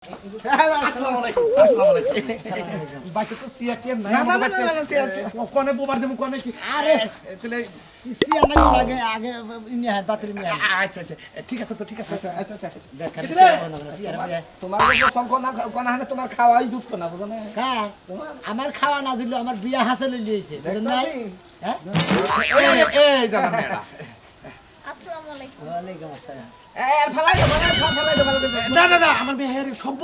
আসসালামু আলাইকুম আসসালামু আলাইকুম বাইতে তো সিয়াটিএম নাই না না না সিয়াটি কোনে বোবার দেব কোনে কি আরে তাহলে সিয়া না লাগে আগে ইনি হাত বাতরি নি আচ্ছা আচ্ছা ঠিক আছে তো ঠিক আছে আচ্ছা আচ্ছা দেখেন সিয়া তোমার যে সংকোনা কোনা হানে তোমার খাওয়াই জুটতো না বুঝো না কা আমার খাওয়া না দিল আমার বিয়া হাসিল লইছে বুঝেন নাই হ্যাঁ এই জানা মেডা আসসালামু আলাইকুম ওয়া আলাইকুম আসসালাম না না না আমার মেহের সব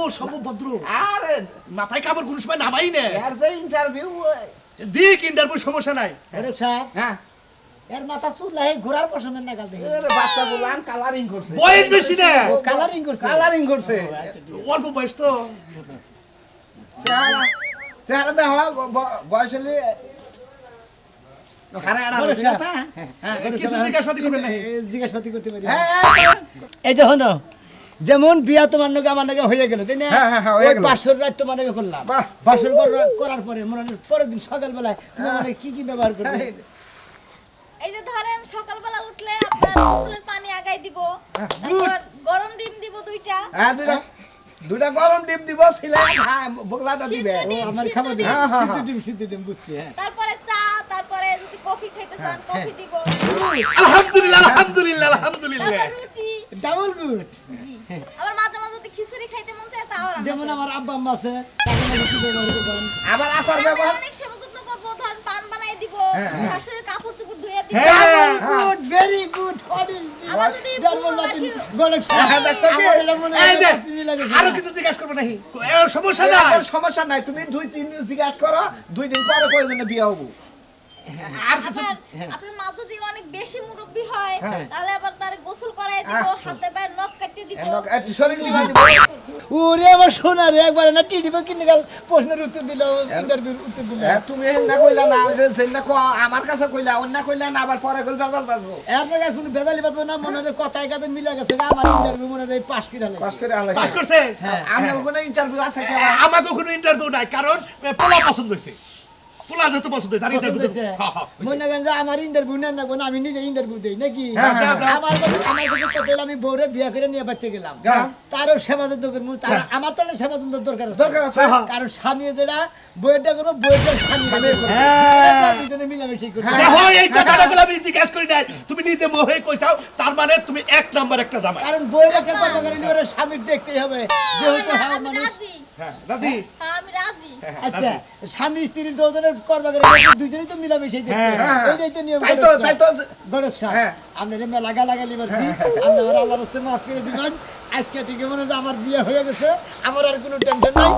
ভদ্র আরে মাথায় কাপড় কোন সময় নামাই না এর যে ইন্টারভিউ দিক ইন্টারভিউ সমস্যা নাই আরে সাহেব হ্যাঁ এর মাথা চুলাই ঘোরার পছন্দ না গাল দেখি আরে বাচ্চা বলান কালারিং করছে বয়স বেশি না কালারিং করছে অল্প বয়স তো চেহারা দেখো বয়স হলে যেমন বিয়া তোমার নাকি আমার নাকি হয়ে গেল তাই না বাসর রাত তোমার নাকি করলাম বাসর করার পরে মনে পরের দিন সকালবেলায় তুমি মানে কি কি ব্যবহার করবে এই যে ধরেন সকালবেলা উঠলে আপনার গোসলের পানি আগাই দিব গরম ডিম দিব দুইটা হ্যাঁ দুইটা গরম ডিম দিব সিলাই বগলাটা দিবে ও আমার খাবার দিবে সিদ্ধ ডিম বুঝছি হ্যাঁ তারপরে চা তারপরে যদি কফি খেতে চান কফি দিব আলহামদুলিল্লাহ রুটি ডাবল গুড জি আবার মাঝে মাঝে যদি খিচুড়ি খাইতে মন চায় তাও রান্না যেমন আমার আব্বা আম্মা আছে তাদের রুটি ব্যবহার করবেন আবার আচার ব্যবহার অনেক সেবা যত্ন করব ধরেন পান বানাই দিব শাশুড়ির কাপড় চোপড় ধুইয়া দিব good very good what is আবার যদি দেখছো কি এই যে আরো কিছু জিজ্ঞাসা করব নাকি সমস্যা নাই তুমি 2-3 দিন জিজ্ঞাসা করো 2 দিন পরে প্রয়োজনে বিয়ে হবো আর কিছু আপনার মা যদি অনেক বেশি মুরব্বি হয় তাহলে আবার তার গোসল করাই দিব হাতে পায়ে নখ কেটে দিব শরীর দিবা দিব ওরে আমার সোনা রে একবার না টিডিবে কিনে গেল প্রশ্নের উত্তর দিল ইন্টারভিউর উত্তর দিল তুমি না কইলা না সেন না আমার কাছে কইলা অন্য কইলা না আবার পরে কইল বেজাল বাজবো এর জায়গায় কোনো বেজালি বাজবো না মনে হয় কথায় কাজে মিলা গেছে আমার ইন্টারভিউ মনে হয় পাস করে আলাই পাস করছে আমি কোনো ইন্টারভিউ আছে কি আমাকে কোনো ইন্টারভিউ নাই কারণ পোলা পছন্দ হইছে পোলা যত পছন্দ হইছে আর ইন্টারভিউ মনে করেন যে আমার ইন্টারভিউ না না আমি নিজে ইন্টারভিউ দেই নাকি আমার কাছে কত আমি বউরে বিয়া করে নিয়ে বাচ্চা গেলাম তারও সেবা যত্ন করব আমার তো সেবা যত্ন দরকার আছে কারণ স্বামী যেটা বউটা করব বউটা স্বামী দুজনে মিলামিশা করব দেখো এই কথাগুলো আমি জিজ্ঞাসা করি নাই তুমি নিজে মোহে কইছাও তার মানে তুমি এক নাম্বার একটা জামাই কারণ বউরে কে কথা করে নিবে স্বামীর দেখতেই হবে যেহেতু হ্যাঁ মানুষ হ্যাঁ রাজি আমি রাজি আচ্ছা স্বামী স্ত্রীর দুজনের করবা করে দুজনেই তো মিলামিশাই দেখতে এইটাই তো নিয়ম তাই তো গড়ক সাহেব আপনারা মেলা গালাগালি মারছি আপনারা আল্লাহর রাস্তায় মাফ করে দিবেন আজকে থেকে মনে হয় আমার বিয়ে হয়ে গেছে আমার আর কোনো টেনশন নাই